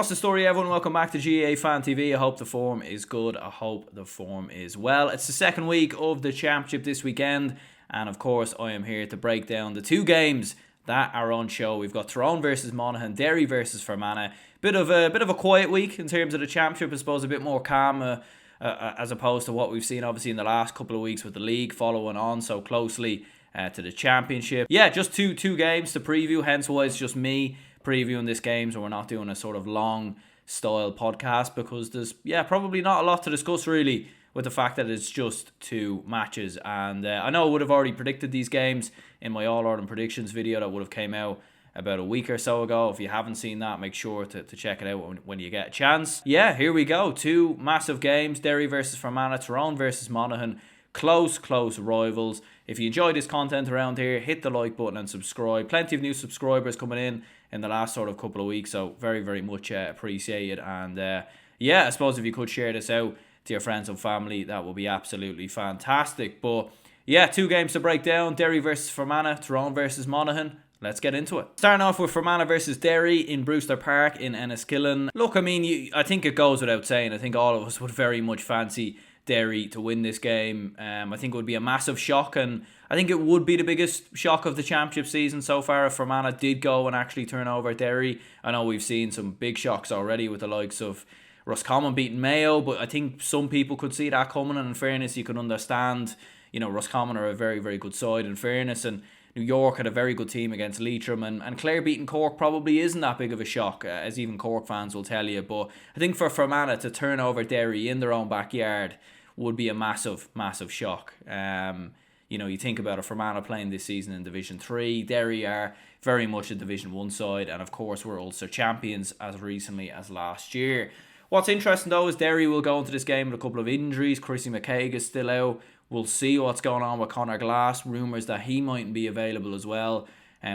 What's the story, everyone? Welcome back to GAA Fan TV. I hope the form is good. I hope the form is well. It's the second week of the championship this weekend, and of course I am here to break down the two games that are on show. We've got Tyrone versus Monaghan, Derry versus Fermanagh. Bit of a quiet week in terms of the championship. I suppose a bit more calm as opposed to what we've seen obviously in the last couple of weeks with the league following on so closely to the championship. Yeah, just two games to preview. Hence why it's just me previewing this game, so we're not doing a sort of long style podcast because there's probably not a lot to discuss really with the fact that it's just two matches. And I know I would have already predicted these games in my All Ireland predictions video that would have came out about a week or so ago. If you haven't seen that, make sure to check it out when you get a chance. Yeah, here we go. Two massive games, Derry versus Fermanagh, Tyrone versus Monaghan. Close rivals. If you enjoy this content around here, hit the like button and subscribe. Plenty of new subscribers coming in the last sort of couple of weeks, so very much appreciated. And I suppose if you could share this out to your friends and family, that would be absolutely fantastic. But yeah, two games to break down: Derry versus Fermanagh, Tyrone versus Monaghan. Let's get into it. Starting off with Fermanagh versus Derry in Brewster Park in Enniskillen. Look, I mean, I think it goes without saying, I think all of us would very much fancy Derry to win this game. I think it would be a massive shock, and I think it would be the biggest shock of the championship season so far if Fermanagh did go and actually turn over Derry. I know we've seen some big shocks already with the likes of Roscommon beating Mayo, but I think some people could see that coming, and in fairness you can understand, Roscommon are a very good side in fairness, and New York had a very good team against Leitrim, and Clare beating Cork probably isn't that big of a shock, as even Cork fans will tell you. But I think for Fermanagh to turn over Derry in their own backyard would be a massive shock. You think about it, Fermanagh playing this season in Division 3. Derry are very much a Division 1 side, and of course were also champions as recently as last year. What's interesting though is Derry will go into this game with a couple of injuries. Chrissy McCaig is still out. We'll see what's going on with Conor Glass. Rumours that he mightn't be available as well.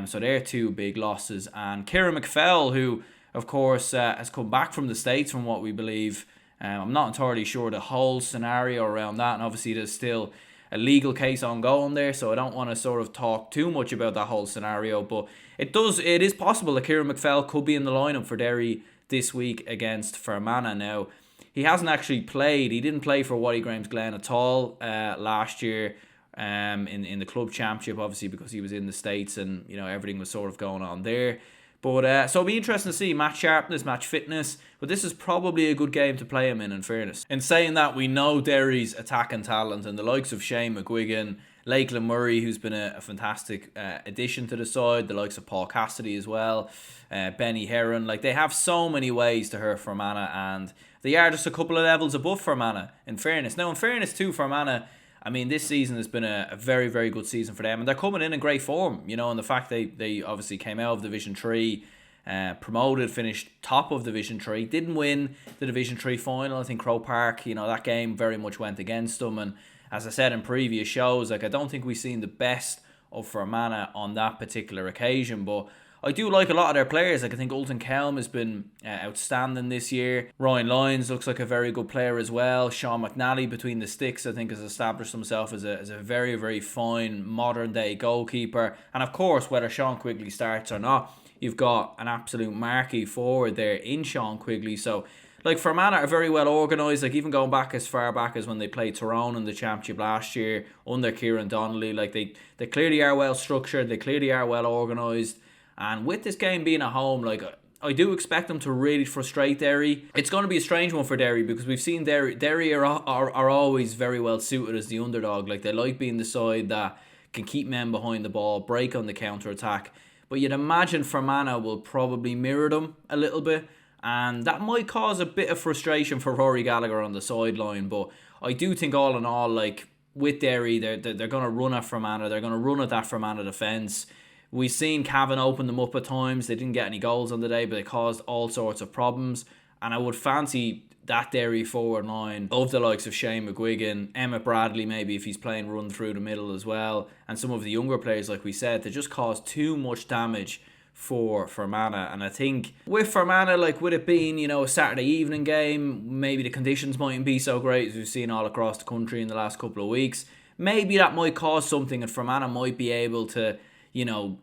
So they're two big losses. And Kieran McFell, who of course has come back from the States from what we believe. I'm not entirely sure the whole scenario around that, and obviously there's still a legal case ongoing there, so I don't want to sort of talk too much about that whole scenario, but it is possible that Kieran McFell could be in the lineup for Derry this week against Fermanagh. Now, he hasn't actually played. He didn't play for Waddy Glen at all last year in the club championship, obviously because he was in the States and everything was sort of going on there. But so it'll be interesting to see match sharpness, match fitness. But this is probably a good game to play him in fairness. In saying that, we know Derry's attacking talent and the likes of Shane McGuigan, Lakeland Murray, who's been a fantastic addition to the side, the likes of Paul Cassidy as well, Benny Heron. Like, they have so many ways to hurt Fermanagh, and they are just a couple of levels above Fermanagh, in fairness. Now, in fairness to Fermanagh, I mean, this season has been a very good season for them, and they're coming in great form, and the fact they obviously came out of Division 3, promoted, finished top of Division 3, didn't win the Division 3 final. I think Croke Park, that game very much went against them, and as I said in previous shows, like, I don't think we've seen the best of Fermanagh on that particular occasion, but I do like a lot of their players. Like, I think Ulton Kelm has been outstanding this year. Ryan Lyons looks like a very good player as well. Sean McNally between the sticks, I think, has established himself as a very fine modern day goalkeeper. And of course, whether Sean Quigley starts or not, you've got an absolute marquee forward there in Sean Quigley. So, like, Fermanagh are very well organised. Like, even going back as far back as when they played Tyrone in the championship last year under Kieran Donnelly, like, they clearly are well structured. They clearly are well organised. And with this game being at home, like, I do expect them to really frustrate Derry. It's going to be a strange one for Derry because we've seen Derry are always very well suited as the underdog. Like, they like being the side that can keep men behind the ball, break on the counter-attack. But you'd imagine Fermanagh will probably mirror them a little bit, and that might cause a bit of frustration for Rory Gallagher on the sideline. But I do think all in all, like, with Derry, they're going to run at Fermanagh. They're going to run at that Fermanagh defence. We've seen Cavan open them up at times. They didn't get any goals on the day, but they caused all sorts of problems. And I would fancy that Derry forward line of the likes of Shane McGuigan, Emmett Bradley maybe if he's playing run through the middle as well, and some of the younger players, like we said, they just cause too much damage for Fermanagh. And I think with Fermanagh, like, with it being, a Saturday evening game, maybe the conditions mightn't be so great as we've seen all across the country in the last couple of weeks. Maybe that might cause something, and Fermanagh might be able to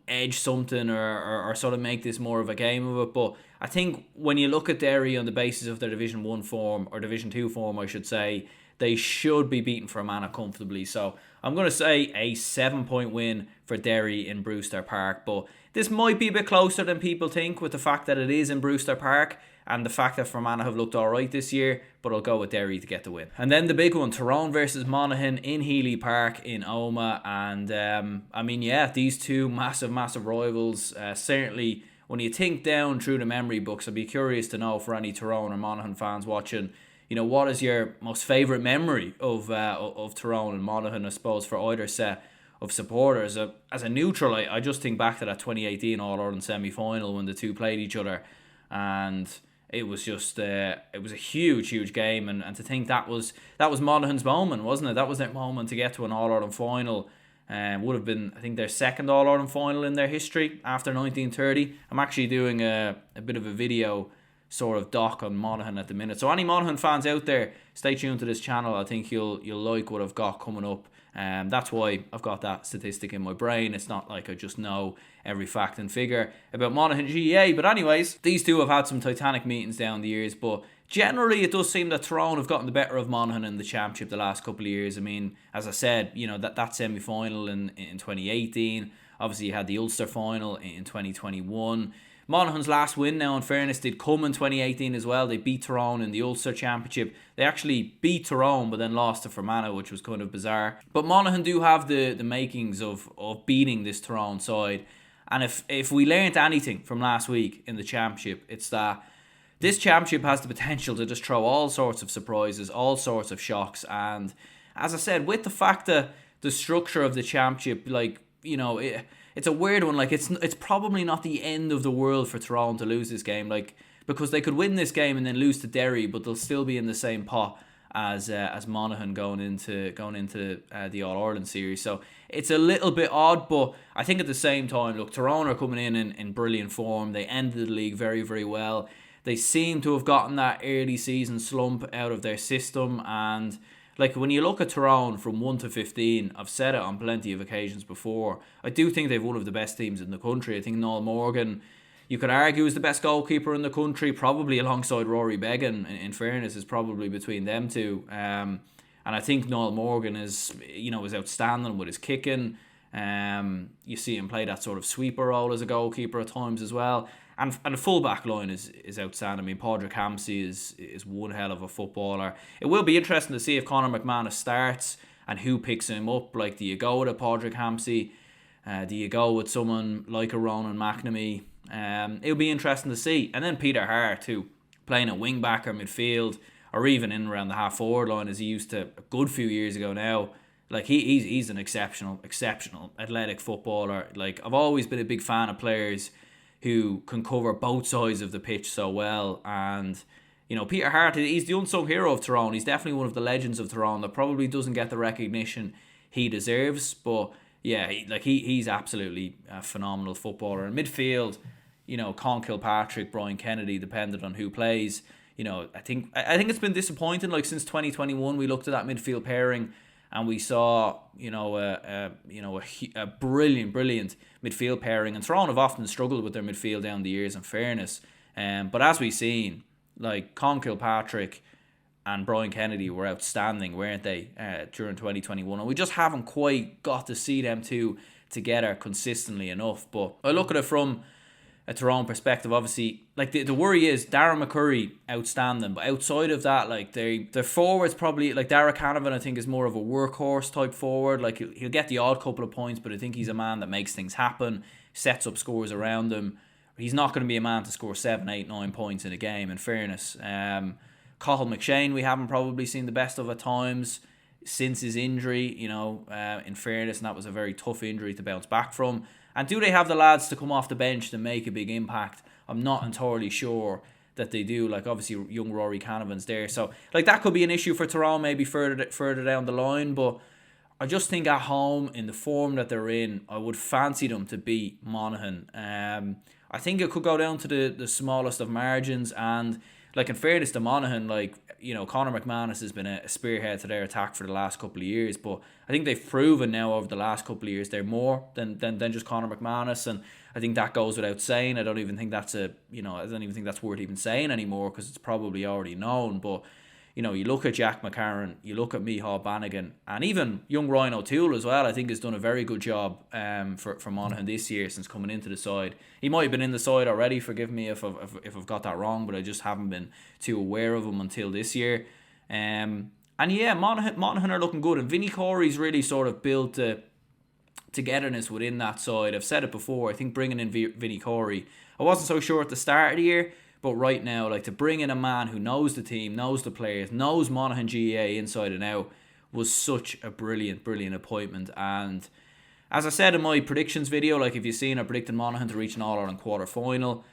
edge something or sort of make this more of a game of it. But I think when you look at Derry on the basis of their Division 1 form, or Division 2 form, I should say, they should be beaten Fermanagh comfortably. So I'm going to say a 7-point win for Derry in Brewster Park. But this might be a bit closer than people think with the fact that it is in Brewster Park and the fact that Fermanagh have looked alright this year, but I'll go with Derry to get the win. And then the big one, Tyrone versus Monaghan in Healy Park in Omagh. And these two massive rivals. Certainly, when you think down through the memory books, I'd be curious to know for any Tyrone or Monaghan fans watching, what is your most favourite memory of Tyrone and Monaghan, I suppose, for either set of supporters. As a neutral, I just think back to that 2018 All-Ireland semi-final when the two played each other, and it was just it was a huge game, and to think that was Monaghan's moment, wasn't it? That was their moment to get to an All-Ireland final. Would have been, I think, their second All-Ireland final in their history after 1930. I'm actually doing a bit of a video sort of doc on Monaghan at the minute. So any Monaghan fans out there, stay tuned to this channel. I think you'll like what I've got coming up. That's why I've got that statistic in my brain. It's not like I just know every fact and figure about Monaghan GAA. But anyways, these two have had some titanic meetings down the years, but generally it does seem that Tyrone have gotten the better of Monaghan in the championship the last couple of years. I mean, as I said, that semi-final in 2018. Obviously you had the Ulster final in 2021. Monaghan's last win, now in fairness, did come in 2018 as well. They beat Tyrone in the Ulster Championship. They actually beat Tyrone but then lost to Fermanagh, which was kind of bizarre. But Monaghan do have the makings of beating this Tyrone side. And if we learnt anything from last week in the Championship, it's that this Championship has the potential to just throw all sorts of surprises, all sorts of shocks. And as I said, with the fact that the structure of the Championship, it's a weird one. It's probably not the end of the world for Tyrone to lose this game, because they could win this game and then lose to Derry, but they'll still be in the same pot as Monaghan going into the All Ireland series. So it's a little bit odd, but I think at the same time, look, Tyrone are coming in brilliant form. They ended the league very, very well. They seem to have gotten that early season slump out of their system, and when you look at Tyrone from 1 to 15, I've said it on plenty of occasions before, I do think they've one of the best teams in the country. I think Noel Morgan, you could argue, is the best goalkeeper in the country, probably alongside Rory Beggan, in fairness, is probably between them two. And I think Noel Morgan is outstanding with his kicking. You see him play that sort of sweeper role as a goalkeeper at times as well. And the full back line is outstanding. I mean, Padraig Hampsey is one hell of a footballer. It will be interesting to see if Conor McManus starts and who picks him up. Do you go with a Padraig Hampsey? Do you go with someone like a Ronan McNamee? It'll be interesting to see. And then Peter Hart too, playing at wing back or midfield, or even in around the half forward line as he used to a good few years ago now. He's an exceptional athletic footballer. I've always been a big fan of players who can cover both sides of the pitch so well. And Peter Hart, he's the unsung hero of Tyrone. He's definitely one of the legends of Tyrone that probably doesn't get the recognition he deserves. But yeah, he's absolutely a phenomenal footballer. In midfield, Con Kilpatrick, Brian Kennedy, depending on who plays. I think it's been disappointing. Since 2021, we looked at that midfield pairing and we saw a brilliant midfield pairing. And Tyrone have often struggled with their midfield down the years, in fairness. But as we've seen, Con Kilpatrick and Brian Kennedy were outstanding, weren't they, during 2021? And we just haven't quite got to see them two together consistently enough. But I look at it from a Tyrone perspective, obviously. The worry is Darren McCurry, outstanding. But outside of that, their forwards probably, Darragh Canavan, I think, is more of a workhorse type forward. He'll get the odd couple of points, but I think he's a man that makes things happen, sets up scores around him. He's not going to be a man to score 7, 8, 9 points in a game, in fairness. Cathal McShane, we haven't probably seen the best of at times since his injury, in fairness, and that was a very tough injury to bounce back from. And do they have the lads to come off the bench to make a big impact? I'm not entirely sure that they do. Obviously, young Rory Canavan's there. So, that could be an issue for Tyrone maybe further down the line. But I just think at home, in the form that they're in, I would fancy them to beat Monaghan. I think it could go down to the smallest of margins. And, like, in fairness to Monaghan, like, Conor McManus has been a spearhead to their attack for the last couple of years, but I think they've proven now over the last couple of years they're more than just Conor McManus, and I think that goes without saying. I don't even think that's worth even saying anymore, because it's probably already known. But you look at Jack McCarron, you look at Micheál Bannigan, and even young Ryan O'Toole as well, I think has done a very good job for Monaghan this year since coming into the side. He might have been in the side already, forgive me if I've got that wrong, but I just haven't been too aware of him until this year. And yeah, Monaghan are looking good, and Vinnie Corey's really sort of built the togetherness within that side. I've said it before, I think bringing in Vinnie Corey, I wasn't so sure at the start of the year, but right now, like, to bring in a man who knows the team, knows the players, knows Monaghan GAA inside and out, was such a brilliant appointment. And as I said in my predictions video, like, if you've seen, I predicted Monaghan to reach an All-Ireland quarter-final.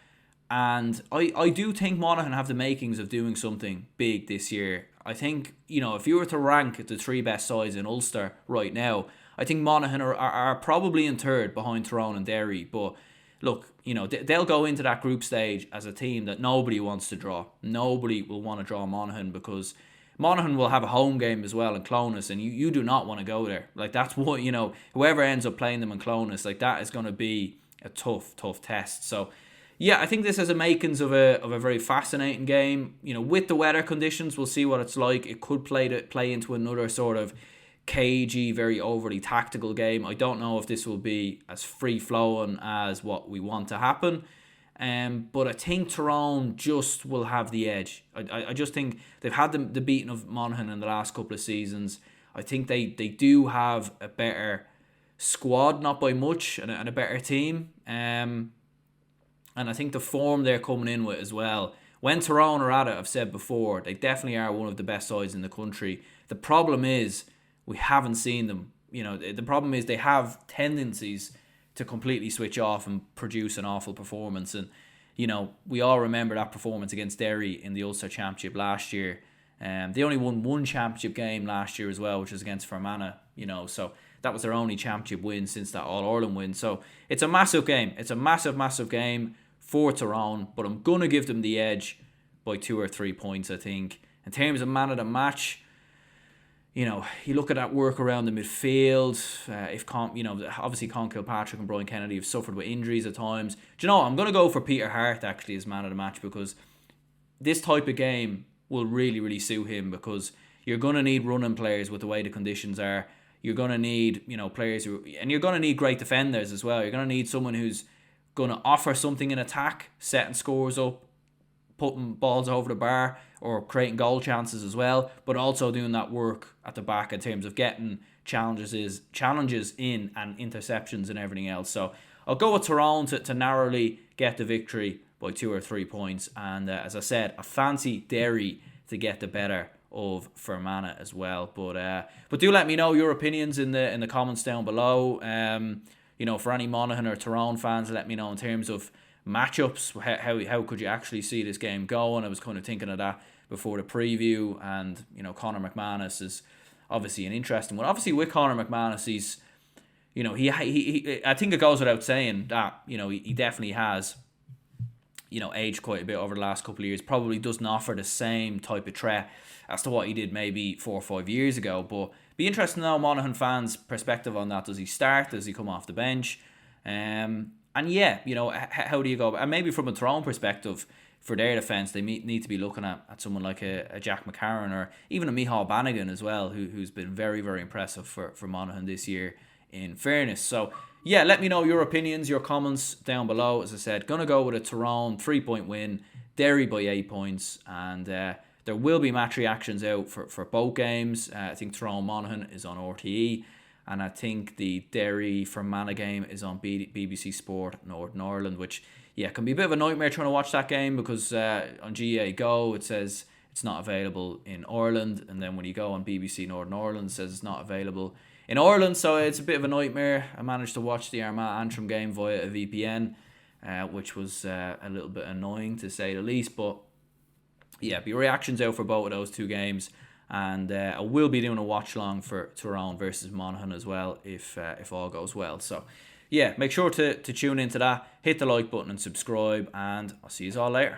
And I do think Monaghan have the makings of doing something big this year. I think, if you were to rank the three best sides in Ulster right now, I think Monaghan are probably in third behind Tyrone and Derry. But look, they'll go into that group stage as a team that nobody wants to draw. Nobody will want to draw Monaghan, because Monaghan will have a home game as well in Clonus, and you do not want to go there. Like, that's what, whoever ends up playing them in Clonus, like, that is going to be a tough test. So yeah, I think this has a makings of a very fascinating game. With the weather conditions, we'll see what it's like. It could play into another sort of cagey, very overly tactical game. I don't know if this will be as free-flowing as what we want to happen. But I think Tyrone just will have the edge. I just think they've had the beating of Monaghan in the last couple of seasons. I think they do have a better squad, not by much, and a better team. And I think the form they're coming in with as well. When Tyrone are at it, I've said before, they definitely are one of the best sides in the country. The problem is, we haven't seen them. The problem is they have tendencies to completely switch off and produce an awful performance. And, we all remember that performance against Derry in the Ulster Championship last year. They only won one championship game last year as well, which was against Fermanagh, so that was their only championship win since that All-Ireland win. So it's a massive game. It's a massive game for Tyrone, but I'm going to give them the edge by 2 or 3 points, I think. In terms of man of the match, you look at that work around the midfield. Obviously Con Kilpatrick and Brian Kennedy have suffered with injuries at times. Do you know what? I'm going to go for Peter Hart actually as man of the match, because this type of game will really suit him, because you're going to need running players with the way the conditions are. You're going to need, players and you're going to need great defenders as well. You're going to need someone who's going to offer something in attack, setting scores up, putting balls over the bar, or creating goal chances as well, but also doing that work at the back in terms of getting challenges in and interceptions and everything else. So I'll go with Tyrone to narrowly get the victory by 2 or 3 points. And as I said, I fancy Derry to get the better of Fermanagh as well. But do let me know your opinions in the comments down below. For any Monaghan or Tyrone fans, let me know in terms of matchups, how could you actually see this game going. I was kind of thinking of that before the preview, and Conor McManus is obviously an interesting one. Obviously with Conor McManus, he's he I think it goes without saying that he definitely has aged quite a bit over the last couple of years. Probably doesn't offer the same type of threat as to what he did maybe 4 or 5 years ago, but be interesting to know Monaghan fans' perspective on that. Does he start? Does he come off the bench? And yeah, how do you go? And maybe from a Tyrone perspective, for their defence, they need to be looking at someone like a Jack McCarron, or even a Micheál Bannigan as well, who's been very impressive for Monaghan this year, in fairness. So yeah, let me know your opinions, your comments down below. As I said, gonna go with a Tyrone 3-point win, Derry by 8 points, and there will be match reactions out for both games. I think Tyrone Monaghan is on RTE, and I think the Derry Fermanagh game is on BBC Sport Northern Ireland, which can be a bit of a nightmare trying to watch that game, because on GAA Go it says it's not available in Ireland, and then when you go on BBC Northern Ireland it says it's not available in Ireland, so it's a bit of a nightmare. I managed to watch the Armagh Antrim game via a VPN, which was a little bit annoying to say the least, but yeah, be reactions out for both of those two games. And I will be doing a watch long for Tyrone versus Monaghan as well, if all goes well. So yeah, make sure to tune into that, hit the like button and subscribe, and I'll see you all later.